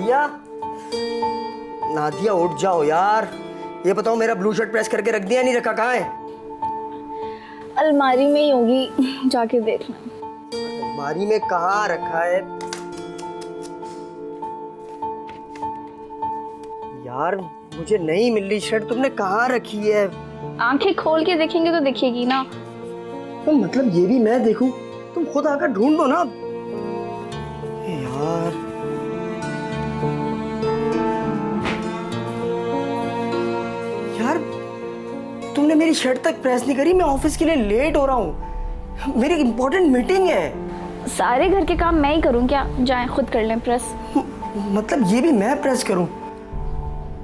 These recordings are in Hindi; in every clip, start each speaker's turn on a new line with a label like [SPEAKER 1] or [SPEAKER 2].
[SPEAKER 1] नादिया, नादिया उठ जाओ यार। ये बताओ मेरा ब्लू शर्ट प्रेस करके रख दिया, नहीं रखा? कहाँ है?
[SPEAKER 2] अलमारी में ही होगी, जाके देखना।
[SPEAKER 1] अलमारी में कहाँ रखा है यार? मुझे नहीं मिल रही शर्ट, तुमने कहाँ रखी है?
[SPEAKER 2] आंखें खोल के देखेंगे तो दिखेगी ना।
[SPEAKER 1] तो मतलब ये भी मैं देखूं? तुम खुद आकर ढूंढ दो ना यार। यार तुमने मेरी शर्ट तक प्रेस नहीं करी। मैं ऑफिस के लिए लेट हो रहा हूँ, मेरी इंपॉर्टेंट मीटिंग है।
[SPEAKER 2] सारे घर के काम मैं ही करूँ क्या? जाएं खुद कर लें प्रेस।
[SPEAKER 1] मतलब ये भी मैं प्रेस करूं?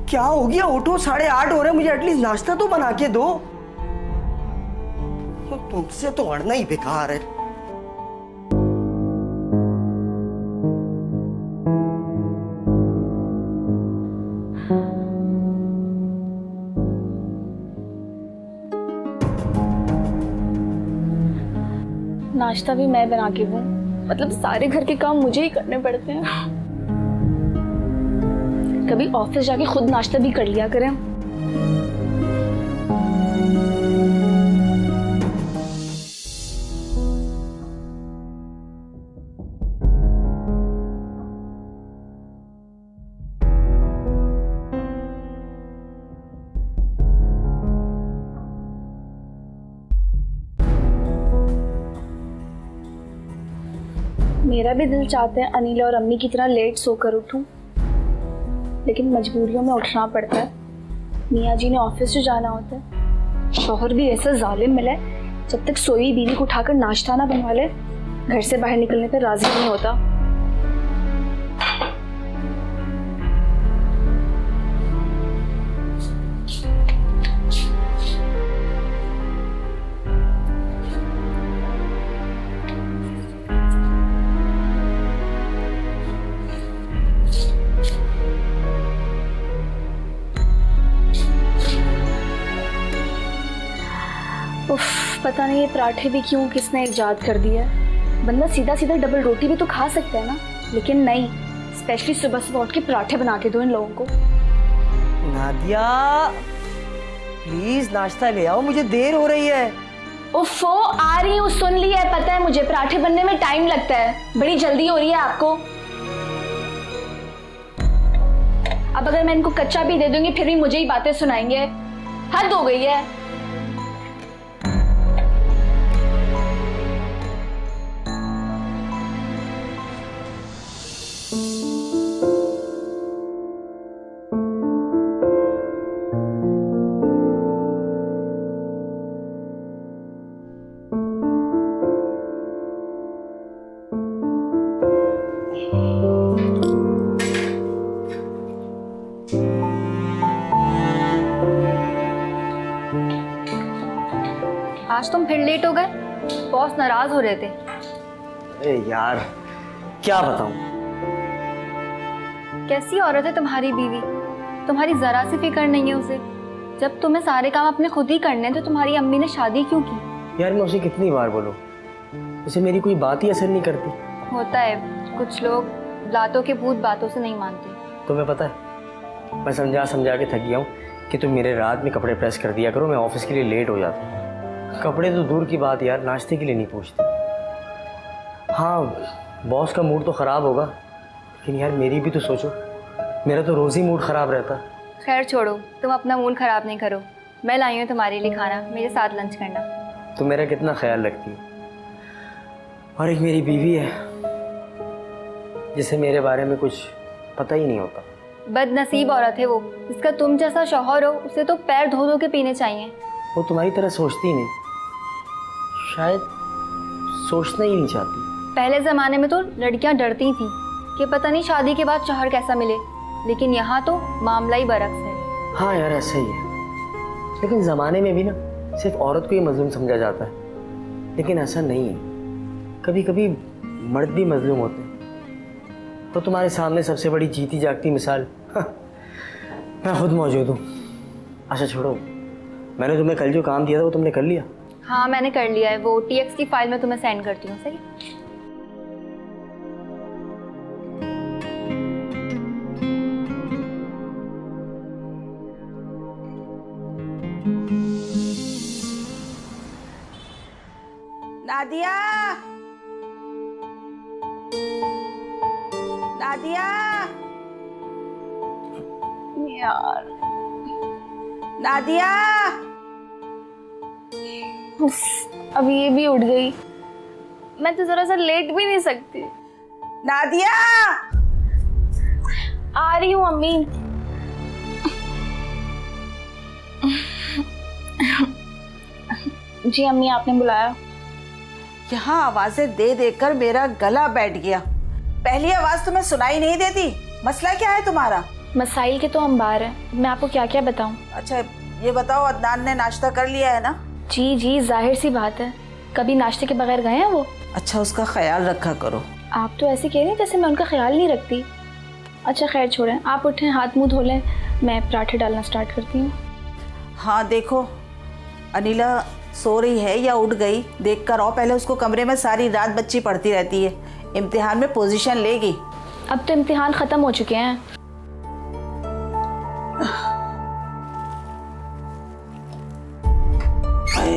[SPEAKER 1] क्या हो गया? उठो, 8:30 हो रहे हैं, मुझे एटलीस्ट नाश्ता तो बना के दो। तुमसे तो अड़ना ही बेकार है।
[SPEAKER 2] नाश्ता भी मैं बना के दूं? मतलब सारे घर के काम मुझे ही करने पड़ते हैं। कभी ऑफिस जाके खुद नाश्ता भी कर लिया करें। मेरा भी दिल चाहता है अनिल और अम्मी की तरह लेट सोकर उठूं, लेकिन मजबूरियों में उठना पड़ता है। मियाँ जी ने ऑफिस से जाना होता है। शौहर भी ऐसा जालिम मिला है, जब तक सोई बीवी को उठाकर नाश्ता ना बनवा ले, घर से बाहर निकलने पर राजी नहीं होता। उफ, पता नहीं ये पराठे भी क्यों किसने इजाद कर दिया है। बंदा सीधा सीधा डबल रोटी भी तो खा सकता है ना, लेकिन नहीं, स्पेशली सुबह सुबह उठ के पराठे बना के दो इन लोगों को।
[SPEAKER 1] नादिया प्लीज नाश्ता ले आओ, मुझे देर हो रही है।
[SPEAKER 2] उफ़ो, आ रही हूँ, सुन ली है, पता है मुझे पराठे बनने में टाइम लगता है, बड़ी जल्दी हो रही है आपको। अब अगर मैं इनको कच्चा भी दे दूंगी फिर भी मुझे ही बातें सुनाएंगे। हद हो गई है। आज तुम फिर लेट हो गए, बॉस नाराज हो रहे थे।
[SPEAKER 1] अरे यार क्या बताऊं।
[SPEAKER 2] कैसी औरत है तुम्हारी बीवी, तुम्हारी जरा सी फिक्र नहीं है उसे। जब तुम्हें सारे काम अपने खुद ही करने हैं तो तुम्हारी अम्मी ने शादी क्यों की?
[SPEAKER 1] यार मैं उसे कितनी बार बोलूं, उसे मेरी कोई बात ही असर नहीं करती।
[SPEAKER 2] होता है, कुछ लोग लातों के भूत बातों से नहीं मानते।
[SPEAKER 1] तुम्हें पता है, मैं समझा समझा के थक गया हूँ कि तुम मेरे रात में कपड़े प्रेस कर दिया करो, मैं ऑफिस के लिए लेट हो जाता हूँ। कपड़े तो दूर की बात यार, नाश्ते के लिए नहीं पूछते। हाँ बॉस का मूड तो ख़राब होगा, लेकिन यार मेरी भी तो सोचो, मेरा तो रोज़ ही मूड ख़राब रहता।
[SPEAKER 2] खैर छोड़ो, तुम अपना मूड ख़राब नहीं करो। मैं लाई हूँ तुम्हारे लिए खाना, मेरे साथ लंच करना।
[SPEAKER 1] तुम मेरा कितना ख्याल रखती हो। और एक मेरी बीवी है जिसे मेरे बारे में कुछ पता ही नहीं होता।
[SPEAKER 2] बदनसीब औरत है वो, जिसका तुम जैसा शौहर हो उसे तो पैर धो धो के पीने चाहिए।
[SPEAKER 1] वो तुम्हारी तरह सोचती ही नहीं, शायद सोचना ही नहीं चाहती।
[SPEAKER 2] पहले ज़माने में तो लड़कियां डरती थी कि पता नहीं शादी के बाद शौहर कैसा मिले, लेकिन यहाँ तो मामला ही बरक्स है।
[SPEAKER 1] हाँ यार ऐसा ही है, लेकिन ज़माने में भी ना सिर्फ औरत को ही मजलूम समझा जाता है, लेकिन ऐसा नहीं है, कभी कभी मर्द भी मजलूम होते हैं। तो तुम्हारे सामने सबसे बड़ी जीती जागती मिसाल मैं खुद मौजूद हूँ। अच्छा छोड़ो, मैंने तुम्हें कल जो काम दिया था वो तुमने कर लिया?
[SPEAKER 2] हाँ मैंने कर लिया है, वो TX की फाइल में तुम्हें सेंड करती हूँ। सही।
[SPEAKER 3] नादिया, नादिया,
[SPEAKER 2] यार
[SPEAKER 3] नादिया।
[SPEAKER 2] उफ, अब ये भी उठ गई। मैं तो जरा सा लेट भी नहीं सकती।
[SPEAKER 3] नादिया,
[SPEAKER 2] आ रही हूँ अम्मी। जी अम्मी, आपने बुलाया?
[SPEAKER 3] यहाँ आवाजें दे देकर मेरा गला बैठ गया। पहली आवाज तुम्हें सुनाई नहीं देती। मसला क्या है तुम्हारा?
[SPEAKER 2] मसाइल के तो अंबार है, मैं आपको क्या क्या बताऊं?
[SPEAKER 3] अच्छा ये बताओ, अदनान ने नाश्ता कर लिया है ना?
[SPEAKER 2] जी जी, जाहिर सी बात है, कभी नाश्ते के बगैर गए हैं वो?
[SPEAKER 3] अच्छा, उसका ख्याल रखा करो।
[SPEAKER 2] आप तो ऐसे कह रही हैं जैसे मैं उनका ख्याल नहीं रखती। अच्छा खैर छोड़ें, आप उठें, हाथ मुंह धो लें, मैं पराठे डालना स्टार्ट करती हूँ।
[SPEAKER 3] हाँ देखो, अनिला सो रही है या उठ गई देख कर आओ। पहले उसको कमरे में सारी रात बच्ची पढ़ती रहती है, इम्तिहान में पोजीशन लेगी।
[SPEAKER 2] अब तो इम्तिहान ख़त्म हो चुके हैं।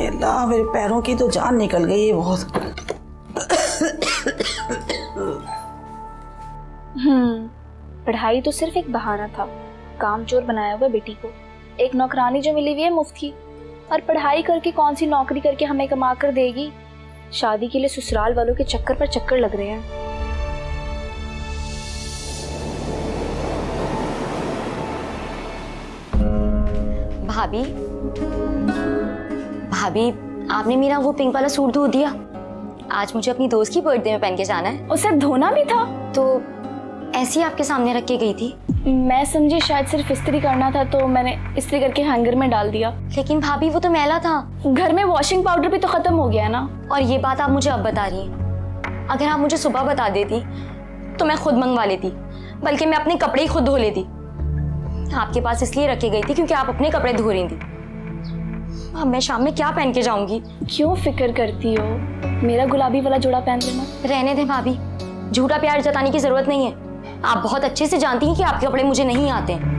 [SPEAKER 3] अल्लाह, मेरे पैरों की तो जान निकल गई है बहुत।
[SPEAKER 2] पढ़ाई तो सिर्फ एक बहाना था, काम चोर बनाया हुआ बेटी को। एक नौकरानी जो मिली हुई है मुफ्त की, और पढ़ाई करके कौन सी नौकरी करके हमें कमा कर देगी। शादी के लिए ससुराल वालों के चक्कर पर चक्कर लग रहे हैं।
[SPEAKER 4] भाभी, भाभी आपने मेरा वो पिंक वाला सूट धो दिया? आज मुझे अपनी दोस्त की बर्थडे में पहन के जाना है।
[SPEAKER 2] उसे धोना भी था?
[SPEAKER 4] तो ऐसे ही आपके सामने रख के गई थी।
[SPEAKER 2] मैं समझी शायद सिर्फ इस्त्री करना था, तो मैंने इस्त्री करके हैंगर में डाल दिया।
[SPEAKER 4] लेकिन भाभी वो तो मैला था।
[SPEAKER 2] घर में वॉशिंग पाउडर भी तो खत्म हो गया ना।
[SPEAKER 4] और ये बात आप मुझे अब बता रही हैं। अगर आप मुझे सुबह बता देती तो मैं खुद मंगवा लेती, बल्कि मैं अपने कपड़े ही खुद धो लेती। आपके पास इसलिए रख के गई थी क्योंकि आप अपने कपड़े धो रही थी। अब मैं शाम में क्या पहन के जाऊंगी?
[SPEAKER 2] क्यों फिक्र करती हो? मेरा गुलाबी वाला जोड़ा पहन लेना।
[SPEAKER 4] रहने दें भाभी, झूठा प्यार जताने की जरूरत नहीं है। आप बहुत अच्छे से जानती हैं कि आपके कपड़े मुझे नहीं आते हैं।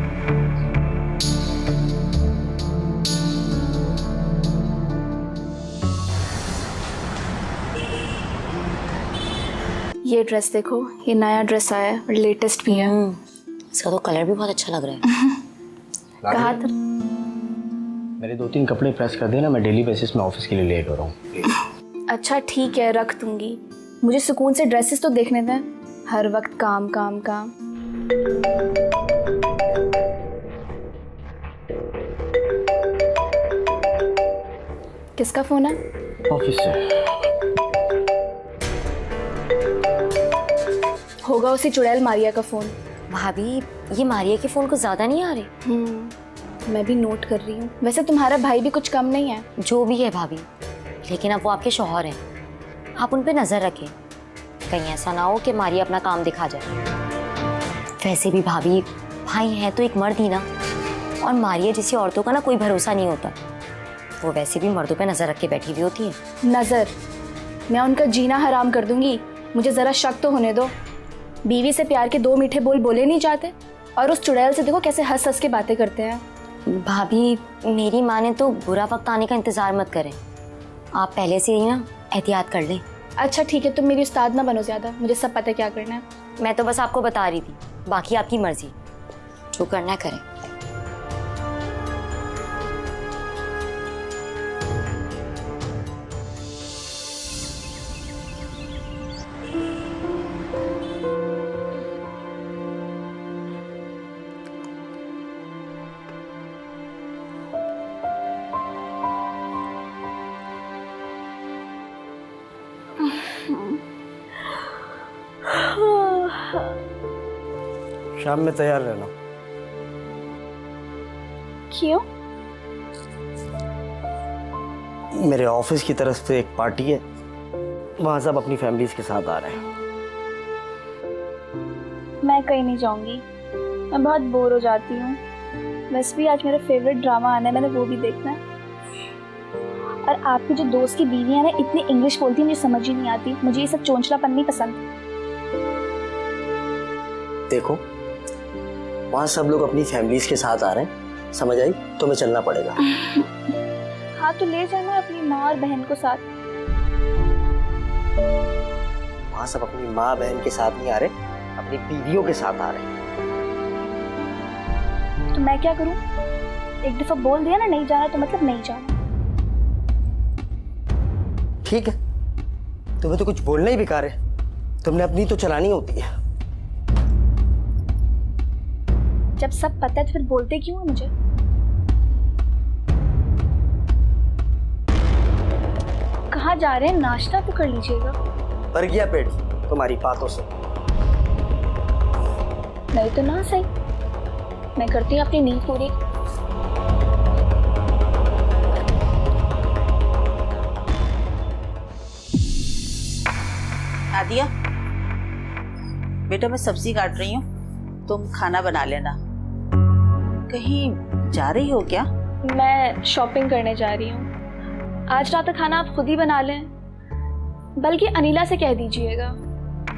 [SPEAKER 2] ये ड्रेस देखो, ये नया ड्रेस आया है और लेटेस्ट भी है।
[SPEAKER 4] इसका तो कलर भी बहुत अच्छा लग रहा है।
[SPEAKER 2] कहा था
[SPEAKER 1] मेरे 2-3 कपड़े प्रेस कर देना, मैं डेली बेसिस में ऑफिस के लिए ले कर आऊँ।
[SPEAKER 2] अच्छा ठीक है, रख दूंगी। मुझे सुकून से ड्रेसेस तो देखने दें, हर वक्त काम काम काम। किसका फोन है?
[SPEAKER 1] ऑफिस से।
[SPEAKER 2] होगा उसी चुड़ैल मारिया का फोन।
[SPEAKER 4] भाभी ये मारिया के फोन को ज्यादा नहीं आ रहे?
[SPEAKER 2] मैं भी नोट कर रही हूँ। वैसे तुम्हारा भाई भी कुछ कम नहीं है।
[SPEAKER 4] जो भी है भाभी, लेकिन अब वो आपके शौहर हैं, आप उन पे नजर रखें। कहीं ऐसा ना हो कि मारिया अपना काम दिखा जाए। वैसे भी भाभी, भाई है तो एक मर्द ही ना, और मारिया जैसी औरतों का ना कोई भरोसा नहीं होता। वो वैसे भी मर्दों पे नजर रख के बैठी हुई होती है।
[SPEAKER 2] नजर? मैं उनका जीना हराम कर दूंगी। मुझे जरा शक तो होने दो। बीवी से प्यार के 2 मीठे बोल बोले नहीं जाते, और उस चुड़ैल से देखो कैसे हंस हंस के बातें करते हैं।
[SPEAKER 4] भाभी मेरी माने तो बुरा वक्त आने का इंतजार मत करें, आप पहले से ही ना एहतियात कर लें।
[SPEAKER 2] अच्छा ठीक है, तुम मेरी उस्ताद ना बनो ज्यादा, मुझे सब पता है क्या करना है।
[SPEAKER 4] मैं तो बस आपको बता रही थी, बाकी आपकी मर्जी, जो करना है करें।
[SPEAKER 1] शाम में तैयार रहना।
[SPEAKER 2] क्यों?
[SPEAKER 1] मेरे ऑफिस की तरफ से एक पार्टी है, वहां सब अपनी फैमिलीज के साथ आ रहे हैं।
[SPEAKER 2] मैं कहीं नहीं जाऊंगी, मैं बहुत बोर हो जाती हूँ। वैसे भी आज मेरा फेवरेट ड्रामा आना है, मैंने वो भी देखना है। और आपकी जो दोस्त की बीवी है ना, इतनी इंग्लिश बोलती है, मुझे समझ ही नहीं आती। मुझे ये सब चोंचलापन नहीं पसंद।
[SPEAKER 1] देखो, वहां सब लोग अपनी फैमिलीज के साथ आ रहे हैं, समझ आई? तुम्हें चलना पड़ेगा।
[SPEAKER 2] हाँ तो ले जाना अपनी माँ और बहन को साथ।
[SPEAKER 1] वहां सब अपनी माँ बहन के साथ नहीं आ रहे, अपनी बीवियों के साथ आ रहे हैं।
[SPEAKER 2] तो मैं क्या करूं? एक दफा बोल दिया ना नहीं जाना तो मतलब नहीं जाना।
[SPEAKER 1] ठीक है, तुम्हें तो कुछ बोलना ही बेकार है, तुमने अपनी तो चलानी होती है।
[SPEAKER 2] जब सब पता है तो फिर बोलते क्यों हो मुझे? कहाँ जा रहे हैं? नाश्ता तो कर लीजिएगा।
[SPEAKER 1] भर गया पेट तुम्हारी बातों से।
[SPEAKER 2] नहीं तो ना सही, मैं करती हूँ अपनी नींद पूरी।
[SPEAKER 3] नादिया, बेटा मैं सब्जी काट रही हूँ, तुम खाना बना लेना। कहीं जा रही हो क्या?
[SPEAKER 2] मैं शॉपिंग करने जा रही हूँ। आज रात का खाना आप खुद ही बना लें, बल्कि अनिला से कह दीजिएगा।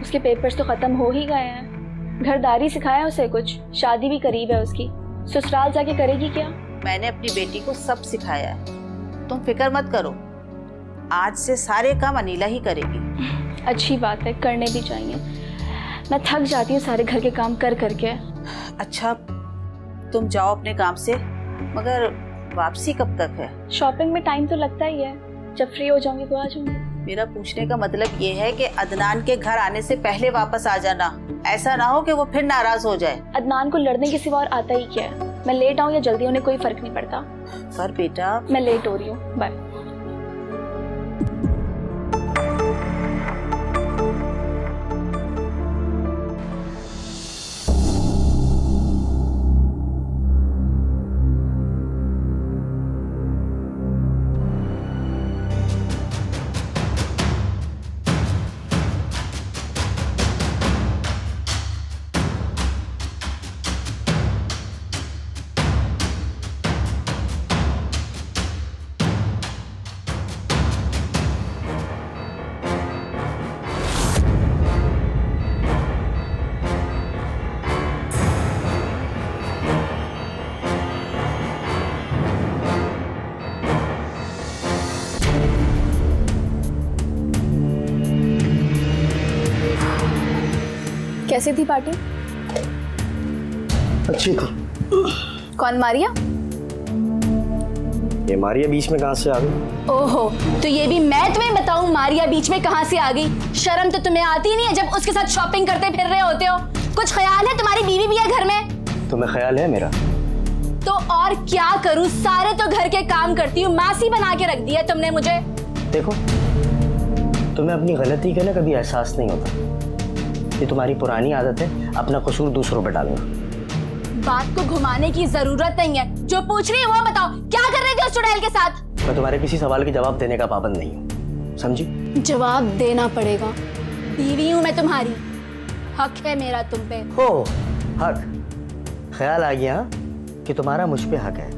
[SPEAKER 2] उसके पेपर्स तो खत्म हो ही गए हैं, घरदारी सिखाया उसे कुछ, शादी भी करीब है उसकी, ससुराल जाके करेगी क्या?
[SPEAKER 3] मैंने अपनी बेटी को सब सिखाया है, तुम फिक्र मत करो, आज से सारे काम अनिला ही करेगी।
[SPEAKER 2] अच्छी बात है, करने भी चाहिए। मैं थक जाती हूँ सारे घर के काम कर करके।
[SPEAKER 3] अच्छा तुम जाओ अपने काम से, मगर वापसी कब तक है?
[SPEAKER 2] शॉपिंग में टाइम तो लगता ही है, जब फ्री हो जाऊंगी तो आ जाऊंगी।
[SPEAKER 3] मेरा पूछने का मतलब ये है कि अदनान के घर आने से पहले वापस आ जाना, ऐसा ना हो कि वो फिर नाराज हो जाए।
[SPEAKER 2] अदनान को लड़ने के सिवा और आता ही क्या है? मैं लेट आऊँ या जल्दी होने कोई फर्क नहीं पड़ता।
[SPEAKER 3] पर बेटा
[SPEAKER 2] मैं लेट हो रही हूँ, बाय। कैसी थी पार्टी?
[SPEAKER 1] अच्छी थी।
[SPEAKER 2] कौन, मारिया?
[SPEAKER 1] ये मारिया बीच में कहाँ से आ गई?
[SPEAKER 5] ओहो, तो ये भी मैं तुम्हें बताऊं मारिया बीच में कहाँ से आ गई? शर्म तो तुम्हें आती नहीं है जब उसके साथ शॉपिंग करते फिर रहे होते हो? कुछ ख्याल है? तुम्हारी बीवी भी है घर में।
[SPEAKER 1] तुम्हें ख्याल है मेरा?
[SPEAKER 5] तो और क्या करूं, सारे तो घर के काम करती हूँ, मासी बना के रख दिया तुमने मुझे।
[SPEAKER 1] देखो, तुम्हें अपनी गलती का ना कभी एहसास नहीं होता। ये तुम्हारी पुरानी आदत है अपना कसूर दूसरों पर डालना।
[SPEAKER 5] बात को घुमाने की जरूरत नहीं है, जो पूछ रही है वो बताओ, क्या कर रहे थे उस चुड़ैल के साथ?
[SPEAKER 1] मैं तुम्हारे किसी सवाल के जवाब देने का पाबंद नहीं हूँ, समझी?
[SPEAKER 5] जवाब देना पड़ेगा, बीवी हूँ मैं तुम्हारी, हक है मेरा तुम पे।
[SPEAKER 1] हो हक? ख्याल आ गया कि तुम्हारा मुझ पे हक है।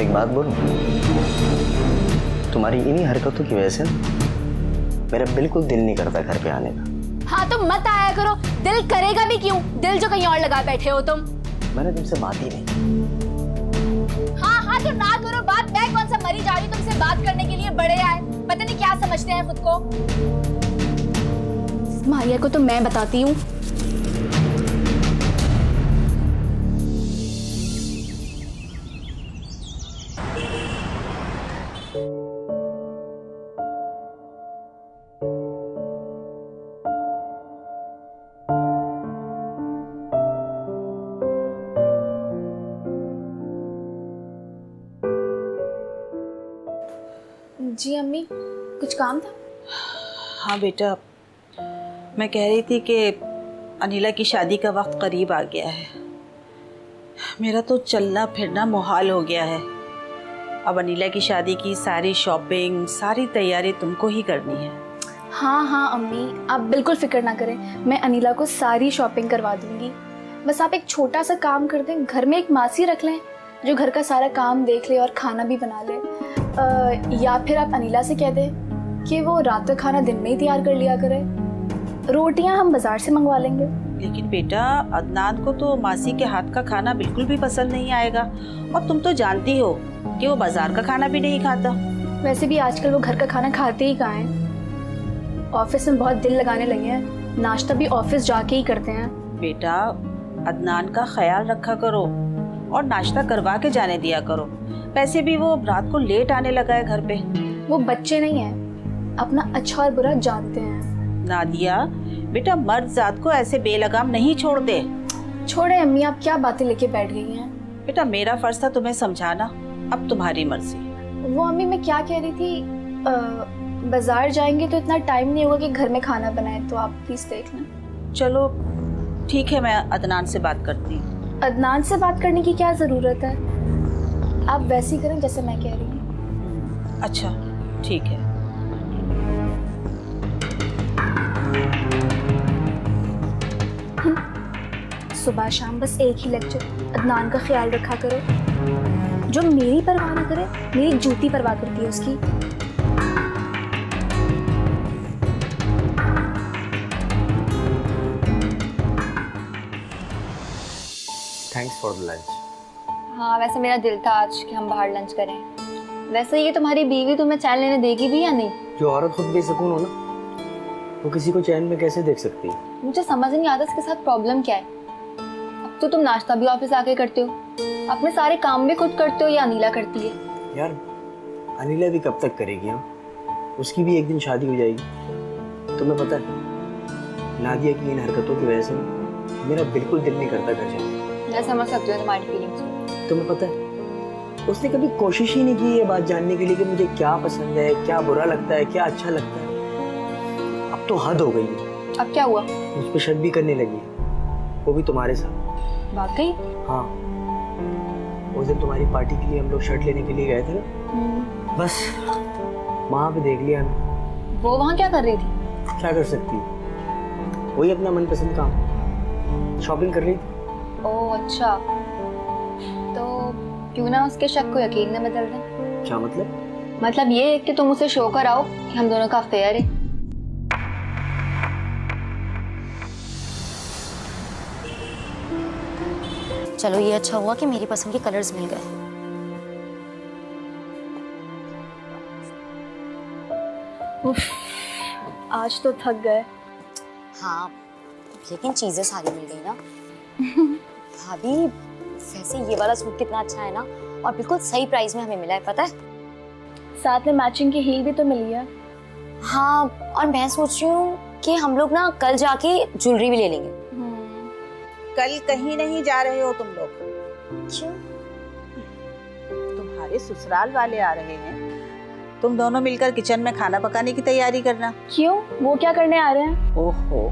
[SPEAKER 1] एक बात बोलूं, तुम्हारी इन्हीं हरकतों की वजह से मेरा बिल्कुल दिल नहीं करता घर पे आने का।
[SPEAKER 5] हाँ तो मत आया करो, दिल करेगा भी क्यों? दिल जो कहीं और लगा बैठे हो तुम।
[SPEAKER 1] मैंने तुमसे बात ही नहीं।
[SPEAKER 5] हाँ हाँ तो ना करो बात, मैं कौन सा मरी जा रही हूँ तुमसे बात करने के लिए? बड़े आए, पता नहीं क्या समझते हैं खुद को। मारिया को तो मैं बताती हूँ।
[SPEAKER 2] जी अम्मी, कुछ काम था?
[SPEAKER 3] हाँ बेटा, मैं कह रही थी कि अनिला की शादी का वक्त करीब आ गया है। मेरा तो चलना फिरना मुहाल हो गया है। अब अनिला की शादी की सारी शॉपिंग, सारी तैयारी तुमको ही करनी है।
[SPEAKER 2] हाँ हाँ अम्मी, आप बिल्कुल फिक्र ना करें, मैं अनिला को सारी शॉपिंग करवा दूंगी। बस आप एक छोटा सा काम कर दें, घर में एक मासी रख लें जो घर का सारा काम देख ले और खाना भी बना ले। या फिर आप अनिला से कह दें कि वो रात का खाना दिन में ही तैयार कर लिया करे। रोटियां हम बाजार से मंगवा लेंगे।
[SPEAKER 3] लेकिन बेटा अदनान को तो मासी के हाथ का खाना बिल्कुल भी पसंद नहीं आएगा, और तुम तो जानती हो कि वो बाजार का खाना भी नहीं खाता।
[SPEAKER 2] वैसे भी आजकल वो घर का खाना खाते ही कहाँ हैं। ऑफिस में बहुत दिल लगाने लगे हैं, नाश्ता भी ऑफिस जाके ही करते हैं।
[SPEAKER 3] बेटा अदनान का ख्याल रखा करो और नाश्ता करवा के जाने दिया करो। वैसे भी वो रात को लेट आने लगा है घर पे।
[SPEAKER 2] वो बच्चे नहीं हैं, अपना अच्छा और बुरा जानते हैं।
[SPEAKER 3] नादिया बेटा, मर्द जात को ऐसे बेलगाम नहीं छोड़ दे।
[SPEAKER 2] छोड़े अम्मी, आप क्या बातें लेके बैठ गई हैं।
[SPEAKER 3] बेटा मेरा फर्ज था तुम्हें समझाना, अब तुम्हारी मर्जी।
[SPEAKER 2] वो अम्मी मैं क्या कह रही थी, बाजार जाएंगे तो इतना टाइम नहीं होगा कि घर में खाना बनाए, तो आप प्लीज देख लें।
[SPEAKER 3] चलो ठीक है, मैं अदनान से बात करती हूँ।
[SPEAKER 2] अदनान से बात करने की क्या जरूरत है, आप वैसे ही करें जैसे मैं कह रही हूँ।
[SPEAKER 3] अच्छा ठीक है।
[SPEAKER 2] सुबह शाम बस एक ही लेक्चर, अदनान का ख्याल रखा करो। जो मेरी परवाह ना करे, मेरी जूती परवाह करती है उसकी।
[SPEAKER 1] Thanks for the lunch.
[SPEAKER 5] हाँ वैसे मेरा दिल था आज कि हम बाहर लंच करें। वैसे ये तुम्हारी बीवी तुम्हें चैन लेने देगी भी या नहीं?
[SPEAKER 1] जो औरत खुद बेसुकून हो ना, वो किसी को चैन में कैसे देख सकती है?
[SPEAKER 5] मुझे समझ नहीं आता इसके साथ प्रॉब्लम क्या है। अब तो तुम नाश्ता भी ऑफिस आके करते हो, अपने सारे काम भी खुद करते हो या अनीला करती है?
[SPEAKER 1] यार अनिला भी कब तक करेगी? हाँ, उसकी भी एक दिन शादी हो जाएगी। तुम्हें पता है नादिया की इन हरकतों की वजह से मेरा बिल्कुल दिल नहीं करता घर जाने।
[SPEAKER 5] मैं समझ सकती हूँ तुम्हारी फीलिंग्स को।
[SPEAKER 1] तुम्हें पता है उसने कभी कोशिश ही नहीं की ये बात जानने के लिए कि मुझे क्या पसंद है, क्या बुरा लगता है, क्या अच्छा लगता है। अब तो हद हो गई है।
[SPEAKER 5] अब क्या हुआ?
[SPEAKER 1] मुझ पे शक भी करने लगी, वो भी तुम्हारे साथ।
[SPEAKER 5] वाकई?
[SPEAKER 1] हाँ, उस दिन तुम्हारी पार्टी के लिए हम लोग शर्ट लेने के लिए गए थे ना, बस वहाँ पे देख लिया ना।
[SPEAKER 5] वो वहाँ क्या कर रही थी?
[SPEAKER 1] क्या कर सकती, वही अपना मनपसंद काम, शॉपिंग कर रही थी।
[SPEAKER 5] ओह अच्छा, तो क्यों ना उसके शक को यकीन में बदल दें।
[SPEAKER 1] क्या मतलब?
[SPEAKER 5] मतलब ये कि तुम उसे शो कराओ कि हम दोनों का अफेयर है।
[SPEAKER 4] चलो ये अच्छा हुआ कि मेरी पसंद के कलर्स मिल गए।
[SPEAKER 2] उफ, आज तो थक गए।
[SPEAKER 4] हाँ लेकिन चीजें सारी मिल गई ना। भाभी वैसे ये वाला सूट कितना अच्छा है ना, और बिल्कुल सही प्राइस में हमें मिला है, पता है?
[SPEAKER 2] साथ में मैचिंग की हील भी तो मिली है।
[SPEAKER 4] हाँ, और मैं सोच रही हूँ कि हम लोग ना कल जाके ज्वेलरी भी ले लेंगे।
[SPEAKER 3] कल कहीं नहीं जा रहे हो तुम लोग?
[SPEAKER 4] क्यों?
[SPEAKER 3] तुम्हारे ससुराल वाले आ रहे हैं, तुम दोनों मिलकर किचन में खाना पकाने की तैयारी करना।
[SPEAKER 2] क्यों, वो क्या करने आ रहे हैं?
[SPEAKER 3] ओहो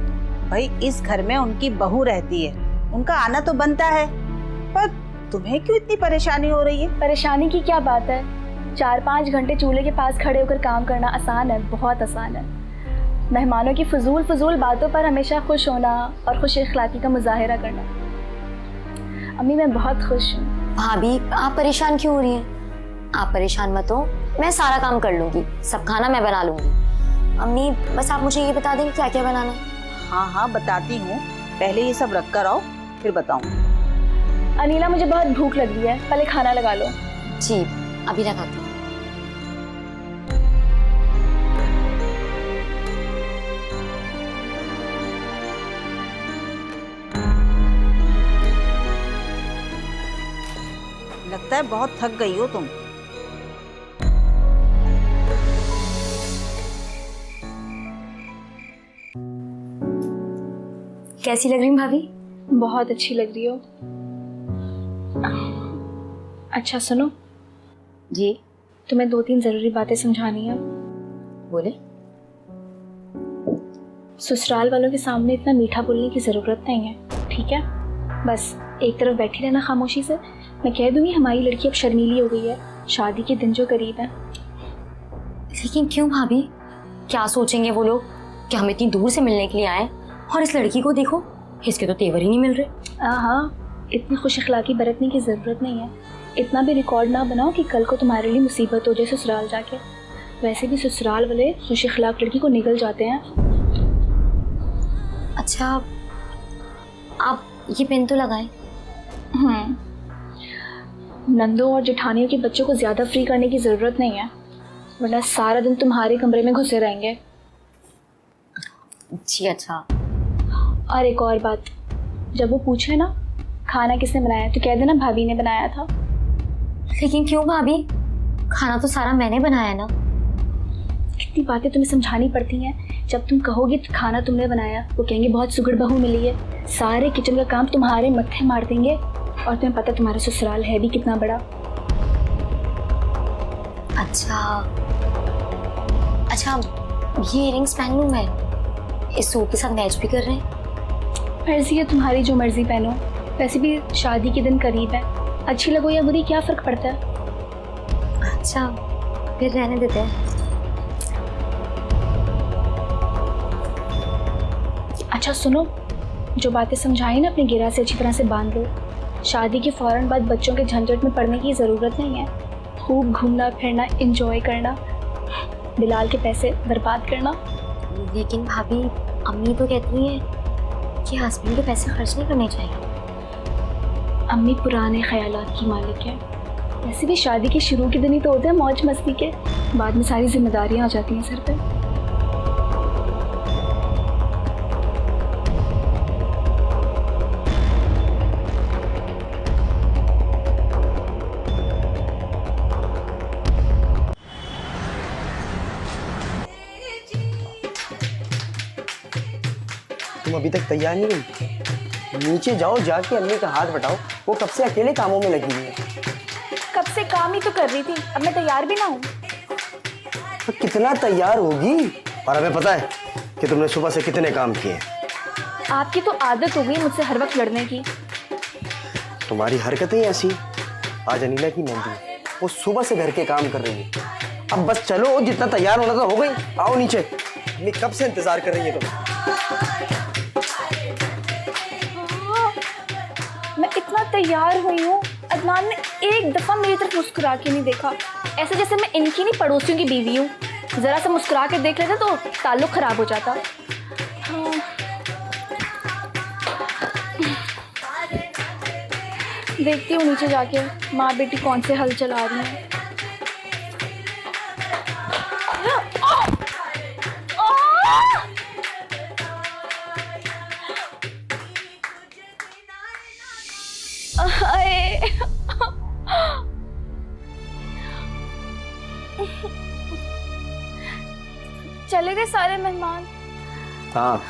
[SPEAKER 3] भाई, इस घर में उनकी बहू रहती है, उनका आना तो बनता है, पर तुम्हें क्यों इतनी परेशानी हो रही है?
[SPEAKER 2] परेशानी की क्या बात है, 4-5 घंटे चूल्हे के पास खड़े होकर काम करना आसान है, बहुत आसान है। मेहमानों की फजूल बातों पर हमेशा खुश होना और खुश इखलाकी का मुजाहिरा करना। अम्मी मैं बहुत खुश हूँ।
[SPEAKER 4] भाभी आप परेशान क्यों हो रही हैं? आप परेशान मत हो, मैं सारा काम कर लूंगी, सब खाना मैं बना लूंगी। अम्मी बस आप मुझे ये बता दें क्या क्या बनाना है।
[SPEAKER 3] हाँ हाँ बताती हूँ, पहले ये सब रख कर आओ फिर बताऊँ।
[SPEAKER 2] अनीला मुझे बहुत भूख लग रही है, पहले खाना लगा लो।
[SPEAKER 4] जी अभी लगाती हूँ।
[SPEAKER 3] लगता है बहुत थक गई हो तुम।
[SPEAKER 2] कैसी लग रही हूँ भाभी? बहुत अच्छी लग रही हो। अच्छा सुनो
[SPEAKER 4] जी
[SPEAKER 2] तुम्हें 2-3 जरूरी बातें समझानी है।
[SPEAKER 4] बोले।
[SPEAKER 2] ससुराल वालों के सामने इतना मीठा बोलने की जरूरत नहीं है, ठीक है? बस एक तरफ बैठी रहना खामोशी से। मैं कह दूंगी हमारी लड़की अब शर्मीली हो गई है, शादी के दिन जो करीब है।
[SPEAKER 4] लेकिन क्यों भाभी, क्या सोचेंगे वो लोग कि हम इतनी दूर से मिलने के लिए आए, और इस लड़की को देखो, इसके तो तेवर ही नहीं मिल रहे।
[SPEAKER 2] हाँ, इतनी खुश अखलाकी बरतने की जरूरत नहीं है। इतना भी रिकॉर्ड ना बनाओ कि कल को तुम्हारे लिए मुसीबत हो जाए ससुराल जाके। वैसे भी ससुराल वाले खुश अखलाक लड़की को निगल जाते हैं।
[SPEAKER 4] अच्छा आप ये पेन तो लगाएं।
[SPEAKER 2] नंदों और जेठानियों के बच्चों को ज़्यादा फ्री करने की ज़रूरत नहीं है, वरना सारा दिन तुम्हारे कमरे में घुसे रहेंगे।
[SPEAKER 4] जी अच्छा।
[SPEAKER 2] और एक और बात, जब वो पूछे ना खाना किसने बनाया तो कह देना भाभी ने बनाया था।
[SPEAKER 4] लेकिन क्यों भाभी, खाना तो सारा मैंने बनाया ना।
[SPEAKER 2] कितनी बातें तुम्हें समझानी पड़ती हैं। जब तुम कहोगे तो खाना तुमने बनाया, वो कहेंगे बहुत सुगड़ बहू मिली है, सारे किचन का काम तुम्हारे मत्थे मार देंगे। और तुम्हें पता तुम्हारा ससुराल है भी कितना बड़ा।
[SPEAKER 4] अच्छा, ये इयररिंग्स पहन लूं मैं? इस सूट के साथ मैच भी कर रहे हैं।
[SPEAKER 2] मर्जी है तुम्हारी, जो मर्जी पहनो। वैसे भी शादी के दिन करीब है, अच्छी लगो या बुरी क्या फ़र्क पड़ता है।
[SPEAKER 4] अच्छा, फिर रहने देते हैं।
[SPEAKER 2] अच्छा सुनो, जो बातें समझाई ना अपनी गिरा से अच्छी तरह से बांध लो। शादी के फौरन बाद बच्चों के झंझट में पड़ने की ज़रूरत नहीं है। खूब घूमना फिरना, एंजॉय करना, बिलाल के पैसे बर्बाद करना।
[SPEAKER 4] लेकिन भाभी, अम्मी तो कहती हैं कि हस्बैंड के पैसे खर्च नहीं करने चाहिए।
[SPEAKER 2] अम्मी पुराने ख्यालात की मालिक है। वैसे भी शादी के शुरू के दिन ही तो होते हैं मौज मस्ती के, बाद में सारी जिम्मेदारियां आ जाती हैं सर पे।
[SPEAKER 1] तुम अभी तक तैयार नहीं हुई? नीचे जाओ, जाके अम्मी का हाथ बटाओ, वो कब से अकेले कामों में लगी हुई है।
[SPEAKER 2] कब से काम ही तो कर रही थी, अब मैं तैयार भी ना हूँ।
[SPEAKER 1] तो कितना तैयार होगी? और हमें पता है कि तुमने सुबह से कितने काम किए।
[SPEAKER 2] आपकी तो आदत हो गई मुझसे हर वक्त लड़ने की।
[SPEAKER 1] तुम्हारी हरकतें ऐसी। आज अनीला की मेहंदी है, वो सुबह से घर के काम कर रही है। अब बस चलो, जितना तैयार होना था हो गई। आओ नीचे, अम्मी कब से इंतजार कर रही है तुम।
[SPEAKER 2] मैं इतना तैयार हुई हूँ, अदनान ने एक दफा मेरी तरफ मुस्कुरा के नहीं देखा, ऐसे जैसे मैं इनकी नहीं पड़ोसियों की बीवी हूँ। जरा सा मुस्कुरा के देख लेते तो ताल्लुक खराब हो जाता। हाँ। देखती हूँ नीचे जाके माँ बेटी कौन से हल चला रही हैं। चले गए सारे मेहमान?
[SPEAKER 1] हाँ,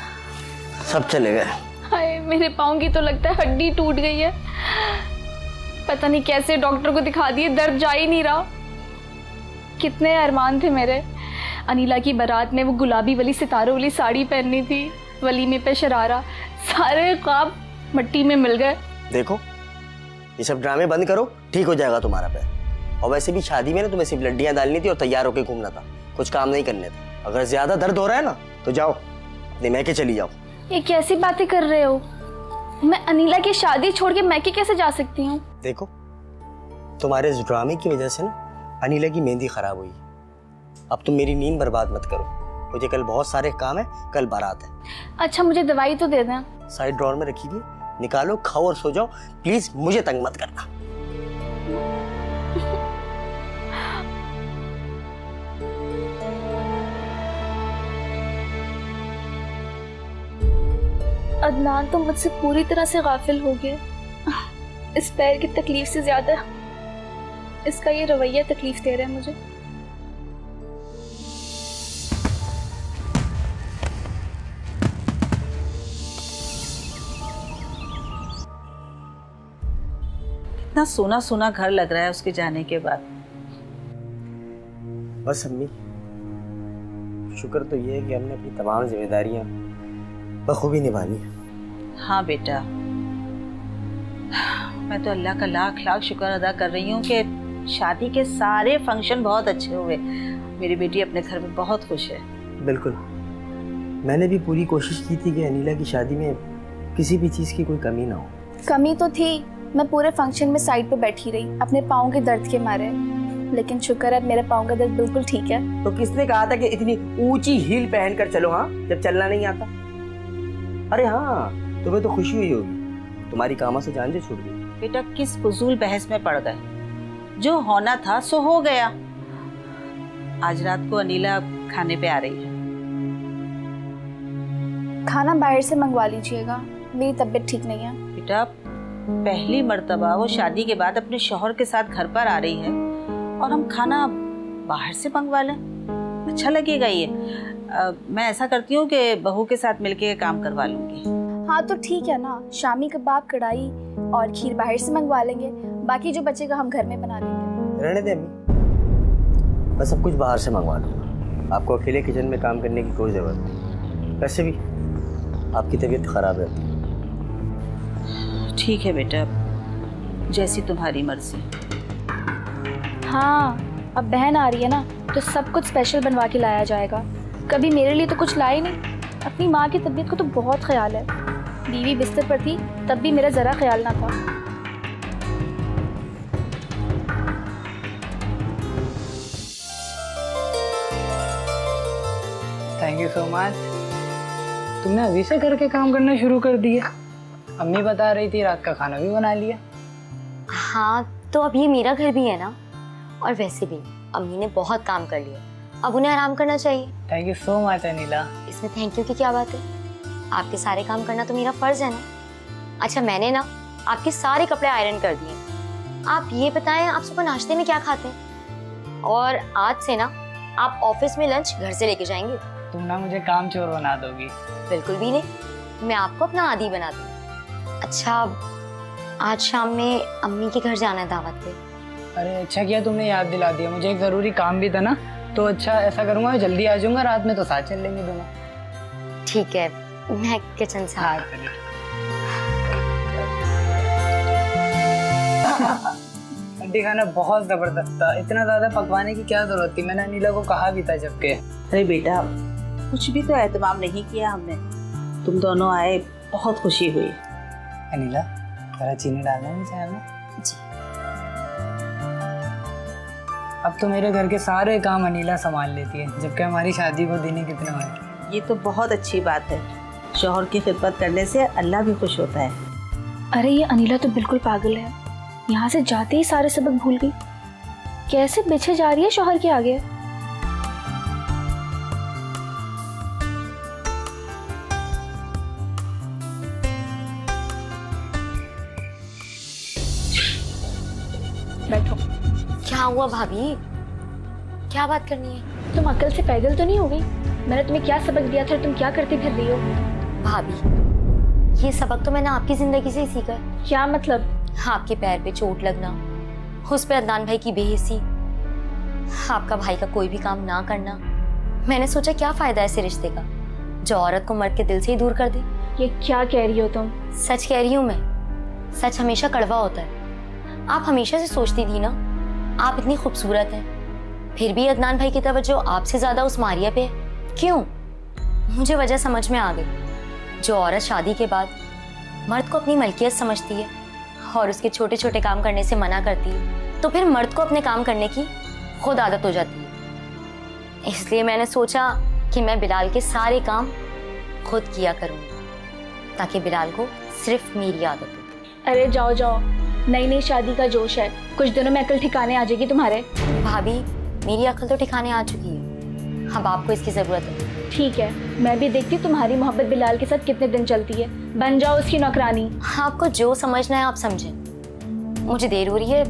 [SPEAKER 1] सब चले गए।
[SPEAKER 2] हाय, मेरे पाँव की तो लगता है हड्डी टूट गई है। पता नहीं कैसे डॉक्टर को दिखा दिए, दर्द जा ही नहीं रहा। कितने अरमान थे मेरे। अनीला की बारात में वो गुलाबी वाली सितारों वाली साड़ी पहननी थी, वलीमे पे शरारा, सारे ख्वाब मिट्टी में मिल गए।
[SPEAKER 1] देखो, ये सब ड्रामे बंद करो, ठीक हो जाएगा तुम्हारा पैर। और वैसे भी शादी में ना तुम्हें सिर्फ लड्डियां डालनी थी और तैयार होकर घूमना था, कुछ काम नहीं करने थे। अगर ज्यादा दर्द हो रहा है ना तो जाओ, अपने मैके चली जाओ।
[SPEAKER 2] ये कैसी बातें कर रहे हो? मैं अनीला की शादी छोड़ के मैके कैसे जा सकती हूँ?
[SPEAKER 1] देखो, तुम्हारे इस ड्रामे की वजह से ना अनीला की मेहंदी खराब हुई। अब तुम मेरी नींद बर्बाद मत करो, मुझे कल बहुत सारे काम है, कल बारात है।
[SPEAKER 2] अच्छा, मुझे दवाई तो दे दें।
[SPEAKER 1] साइड ड्रॉर में रखी थी, निकालो, खाओ और सो जाओ। प्लीज मुझे तंग मत करना।
[SPEAKER 2] अदनान तो मुझसे पूरी तरह से गाफिल हो गए। इस पैर की तकलीफ से ज्यादा इसका ये रवैया तकलीफ दे रहा है मुझे।
[SPEAKER 3] इतना सोना सोना घर लग रहा है उसके जाने के बाद।
[SPEAKER 1] बस अम्मी, शुक्र तो ये है कि हमने अपनी तमाम जिम्मेदारियां बखूबी निभानी है।
[SPEAKER 3] हाँ बेटा, मैं तो अल्लाह का लाख लाख शुक्र अदा कर रही हूँ कि शादी के सारे फंक्शन बहुत अच्छे हुए। मेरी बेटी अपने घर में बहुत खुश है।
[SPEAKER 1] बिल्कुल, मैंने भी पूरी कोशिश की थी कि अनीला की शादी में किसी भी चीज़ की कोई कमी ना हो।
[SPEAKER 2] कमी तो थी, मैं पूरे फंक्शन में साइड पे बैठी रही अपने पाँव के दर्द के मारे, लेकिन शुक्र है मेरे पाँव का दर्द बिल्कुल ठीक है।
[SPEAKER 1] तो किसने कहा था कि इतनी ऊंची हील पहनकर चलो, हाँ, जब चलना नहीं आता? अरे हाँ, तुम्हें तो खुशी हुई होगी तुम्हारी कामा से जान जो छूट गई।
[SPEAKER 3] बेटा किस फजूल बहस में पड़ गए, जो होना था सो हो गया। आज रात को अनीला खाने पे आ रही है।
[SPEAKER 2] खाना बाहर से मंगवा लीजिएगा, मेरी तबीयत ठीक नहीं है।
[SPEAKER 3] बेटा पहली मर्तबा वो शादी के बाद अपने शौहर के साथ घर पर आ रही है और हम खाना बाहर से मंगवा लें, अच्छा लगेगा ये? मैं ऐसा करती हूँ कि बहू के साथ मिलके काम करवा लूंगी।
[SPEAKER 2] हाँ तो ठीक है ना, शामी कबाब, कढ़ाई और खीर बाहर से मंगवा लेंगे, बाकी जो बचेगा हम घर में बना लेंगे।
[SPEAKER 1] रहने दे अम्मी, मैं सब कुछ बाहर से मंगवा लूँगा। आपको अकेले किचन में काम करने की कोई ज़रूरत नहीं। वैसे भी आपकी तबीयत खराब है।
[SPEAKER 3] ठीक है बेटा, जैसी तुम्हारी मर्जी।
[SPEAKER 2] हाँ अब बहन आ रही है ना, तो सब कुछ स्पेशल बनवा के लाया जाएगा। कभी मेरे लिए तो कुछ लाए नहीं। अपनी माँ की तबीयत को तो बहुत ख्याल है। बीवी बिस्तर पर थी तब भी मेरा ज़रा ख्याल ना था।
[SPEAKER 6] Thank you so much. तुमने अभी से घर के काम करना शुरू कर दिया? अम्मी बता रही थी रात का खाना भी बना लिया।
[SPEAKER 4] हाँ तो अब ये मेरा घर भी है ना, और वैसे भी अम्मी ने बहुत काम कर लिया, अब उन्हें आराम करना चाहिए।
[SPEAKER 6] Thank you so much Anila.
[SPEAKER 4] इसमें थैंक यू की क्या बात है? आपके सारे काम करना तो मेरा फर्ज है ना। अच्छा मैंने ना आपके सारे कपड़े आयरन कर दिए। आप ये बताएं आप सुबह नाश्ते में क्या खाते हैं? और आज से ना आप ऑफिस में लंच घर से लेके जाएंगे।
[SPEAKER 6] तुम ना मुझे काम चोर बना दोगी।
[SPEAKER 4] बिल्कुल भी नहीं, मैं आपको अपना आदी बना दूँ। अच्छा आज शाम में अम्मी के घर जाना है दावत पे।
[SPEAKER 6] अरे अच्छा किया तुमने याद दिला दिया, मुझे एक ज़रूरी काम भी था ना। तो अच्छा ऐसा करूँगा, जल्दी आ जाऊँगा, रात में तो साथ चल लेंगे दोनों।
[SPEAKER 4] ठीक है, मैं किचन से
[SPEAKER 6] हाँ चलिए। आंटी खाना बहुत ज़बरदस्त था, इतना ज़्यादा पकवाने की क्या ज़रूरत थी? मैंने अनिला को कहा भी था जबकि।
[SPEAKER 3] अरे बेटा कुछ भी तो एहतमाम नहीं किया हमने, तुम दोनों आए बहुत खुशी हुई।
[SPEAKER 6] अनिला जरा चीनी डालना है चाय में।
[SPEAKER 4] जी।
[SPEAKER 6] अब तो मेरे घर के सारे काम अनिला संभाल लेती है, जबकि हमारी शादी को दिन ही कितने हुए।
[SPEAKER 3] ये तो बहुत अच्छी बात है, शौहर की खिदमत करने से अल्लाह भी खुश होता है।
[SPEAKER 2] अरे ये अनिला तो बिल्कुल पागल है, यहाँ से जाते ही सारे सबक भूल गई। कैसे पीछे जा रही है शौहर के आगे। बैठो।
[SPEAKER 4] क्या हुआ भाभी, क्या बात करनी है?
[SPEAKER 2] तुम अकल से पैदल तो नहीं हो गई? मैंने तुम्हें क्या सबक दिया था, तुम क्या करती फिर रही हो?
[SPEAKER 4] भाभी ये सबक तो मैंने आपकी जिंदगी से ही सीखा है।
[SPEAKER 2] क्या मतलब?
[SPEAKER 4] आपके पैर पे चोट लगना, उस पे अदनान भाई की बेहिसी, आपका भाई का कोई भी काम ना करना। मैंने सोचा क्या फायदा ऐसे रिश्ते का जो औरत को मर्द के दिल से ही दूर कर दे।
[SPEAKER 2] ये क्या कह रही हो तुम?
[SPEAKER 4] सच कह रही हूँ मैं, सच हमेशा कड़वा होता है। आप हमेशा से सोचती थी ना आप इतनी खूबसूरत हैं, फिर भी अदनान भाई की तवज्जो आपसे ज्यादा उस मारिया पे है। क्यों? मुझे वजह समझ में आ गई। जो औरत शादी के बाद मर्द को अपनी मलकियत समझती है और उसके छोटे छोटे काम करने से मना करती है, तो फिर मर्द को अपने काम करने की खुद आदत हो जाती है। इसलिए मैंने सोचा कि मैं बिलाल के सारे काम खुद किया करूँगी ताकि बिलाल को सिर्फ मेरी आदत हो।
[SPEAKER 2] अरे जाओ जाओ, नई नई शादी का जोश है, कुछ दिनों में अकल ठिकाने आ जाएगी तुम्हारे।
[SPEAKER 4] भाभी मेरी अकल तो ठिकाने आ चुकी है, अब आपको इसकी जरूरत है।
[SPEAKER 2] ठीक है, मैं भी देखती हूँ तुम्हारी मोहब्बत बिलाल के साथ कितने दिन चलती है, बन जाओ उसकी नौकरानी।
[SPEAKER 4] आपको जो समझना है आप समझें, मुझे देर हो रही है,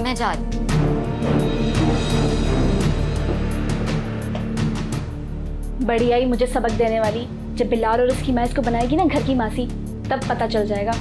[SPEAKER 4] मैं जा रही हूँ।
[SPEAKER 2] बड़ी आई मुझे सबक देने वाली। जब बिलाल और उसकी माँ इसको बनाएगी ना घर की मासी, तब पता चल जाएगा।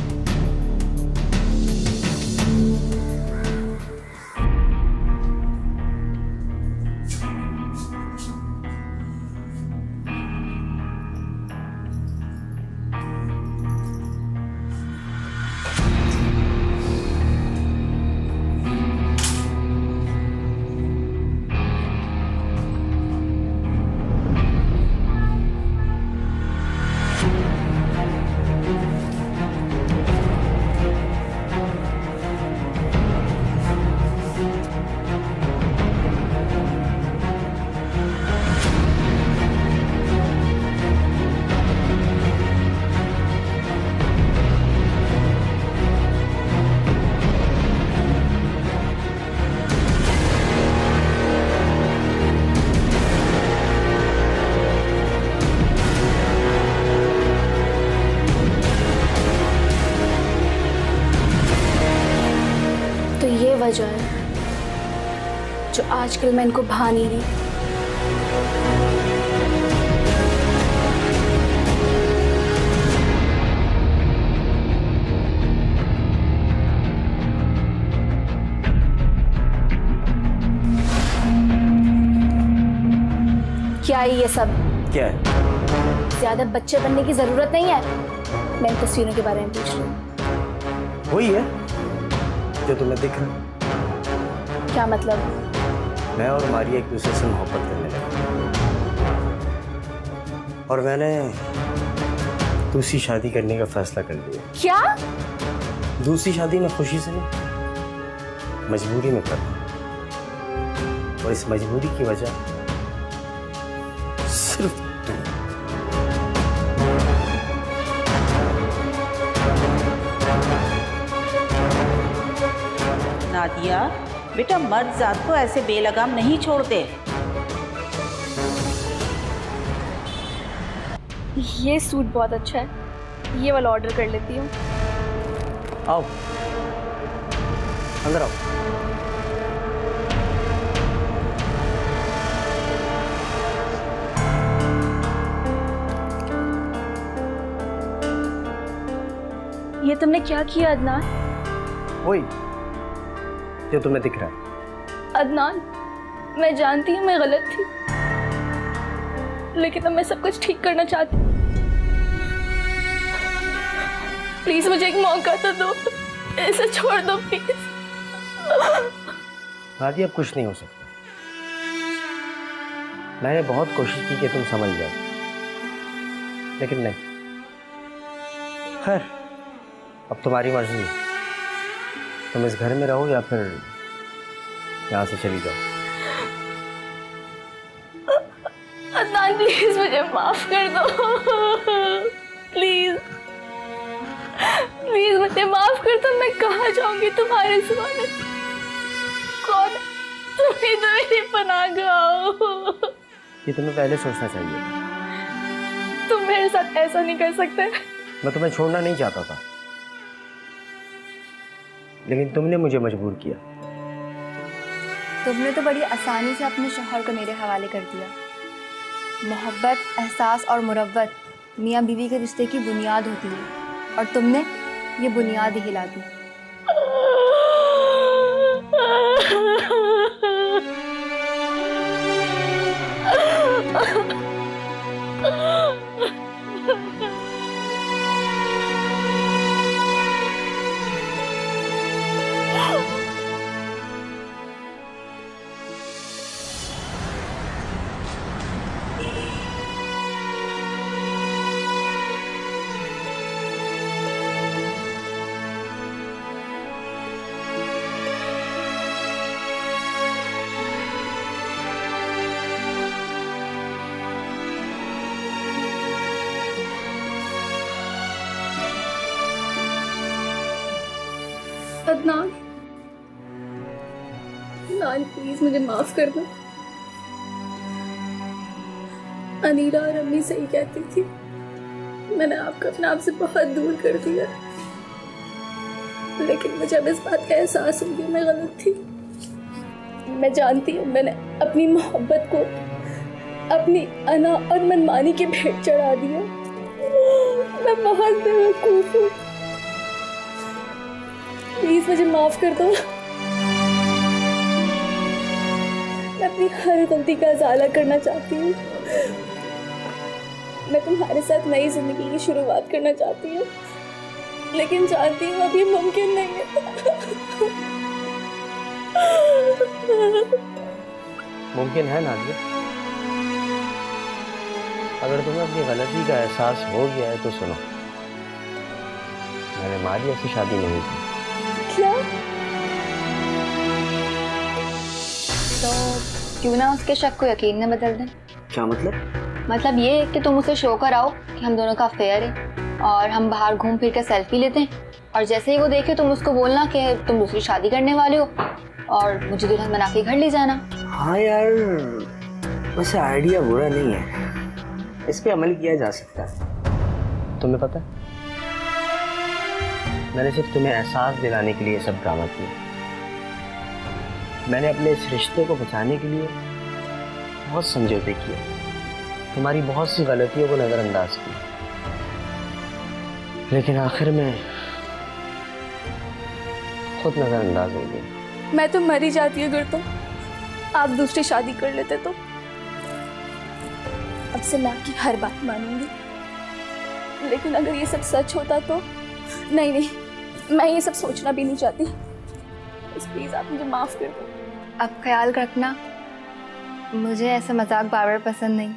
[SPEAKER 2] ये वजह है जो आजकल मैं इनको भा नहीं रही। क्या है ये सब?
[SPEAKER 1] क्या है?
[SPEAKER 2] ज्यादा बच्चे बनने की जरूरत नहीं है। मैं इन तस्वीरों के बारे में पूछ रही हूँ।
[SPEAKER 1] वही है जो तुम्हें दिख रहा है।
[SPEAKER 2] क्या मतलब?
[SPEAKER 1] मैं और मारिया एक दूसरे से मोहब्बत करने लगे और मैंने दूसरी शादी करने का फैसला कर लिया।
[SPEAKER 2] क्या?
[SPEAKER 1] दूसरी शादी में खुशी से नहीं, मजबूरी में कर रहा। और इस मजबूरी की वजह सिर्फ
[SPEAKER 3] नादिया, बेटा मर्द जात को ऐसे बेलगाम नहीं छोड़ते।
[SPEAKER 2] ये सूट बहुत अच्छा है, ये वाला ऑर्डर कर लेती हूँ।
[SPEAKER 1] आओ अंदर आओ।
[SPEAKER 2] ये तुमने क्या किया अदनान?
[SPEAKER 1] वही जो तुम्हें दिख रहा है।
[SPEAKER 2] अदनान, मैं जानती हूँ मैं गलत थी, लेकिन अब मैं सब कुछ ठीक करना चाहती हूँ। प्लीज मुझे एक मौका तो दो, ऐसे छोड़ दो प्लीज।
[SPEAKER 1] नादिया, अब कुछ नहीं हो सकता। मैंने बहुत कोशिश की कि तुम समझ जाओ, लेकिन नहीं। खैर, अब तुम्हारी मर्जी है, तुम इस घर में रहो या फिर यहाँ से चली जाओ।
[SPEAKER 2] अदनान प्लीज मुझे माफ कर दो, प्लीज प्लीज मुझे माफ कर दो। मैं कहाँ जाऊंगी तुम्हारे सिवाय? कौन? तुम ही तो मेरी पनाह हो।
[SPEAKER 1] ये तुम्हें पहले सोचना चाहिए।
[SPEAKER 2] तुम मेरे साथ ऐसा नहीं कर सकते।
[SPEAKER 1] मैं तुम्हें छोड़ना नहीं चाहता था, लेकिन तुमने मुझे मजबूर किया।
[SPEAKER 7] तुमने तो बड़ी आसानी से अपने शौहर को मेरे हवाले कर दिया। मोहब्बत, एहसास और मुरव्वत मियाँ बीवी के रिश्ते की बुनियाद होती है, और तुमने ये बुनियाद ही हिला दी।
[SPEAKER 2] अदनान, नान प्लीज मुझे माफ कर दो। अनीला और अम्मी सही कहती थी, मैंने आपको अपने आप से बहुत दूर कर दिया, लेकिन मुझे अब इस बात का एहसास हो गया मैं गलत थी। मैं जानती हूँ मैंने अपनी मोहब्बत को अपनी अना और मनमानी के भेंट चढ़ा दिया। मैं बहुत बेवकूफ हूँ, प्लीज मुझे माफ कर दो। मैं अपनी हर गलती का इजाला करना चाहती हूँ। मैं तुम्हारे साथ नई जिंदगी की शुरुआत करना चाहती हूँ, लेकिन जानती हूँ अब ये मुमकिन नहीं है।
[SPEAKER 1] मुमकिन है नादिया। अगर तुम्हें अपनी गलती का एहसास हो गया है तो सुनो, मैंने मारिया से शादी नहीं की।
[SPEAKER 2] क्या?
[SPEAKER 7] तो क्यों ना उसके शक को यकीन में बदल दें?
[SPEAKER 1] क्या मतलब?
[SPEAKER 7] मतलब ये कि तुम उसे शो कराओ कि हम दोनों का अफेयर है और हम बाहर घूम फिर के सेल्फी लेते हैं, और जैसे ही वो देखे तुम उसको बोलना कि तुम दूसरी शादी करने वाले हो और मुझे दुल्हन बना के घर ले जाना।
[SPEAKER 1] हाँ यार, वैसे आइडिया बुरा नहीं है, इस पे अमल किया जा सकता है। तुम्हें पता है, मैंने सिर्फ तुम्हें एहसास दिलाने के लिए सब ड्रामा किया, मैंने अपने इस रिश्ते को बचाने के लिए बहुत समझौते किए, तुम्हारी बहुत सी गलतियों को नज़रअंदाज किया, लेकिन आखिर में खुद नज़रअंदाज हो गई।
[SPEAKER 2] मैं तो मर ही जाती अगर तुम आप दूसरी शादी कर लेते तो। अब से मैं आपकी हर बात मानूंगी, लेकिन अगर ये सब सच होता तो नहीं, मैं ये सब सोचना भी नहीं चाहती। प्लीज आप मुझे माफ कर दो।
[SPEAKER 7] अब ख्याल रखना, मुझे ऐसा मजाक बार बार पसंद नहीं।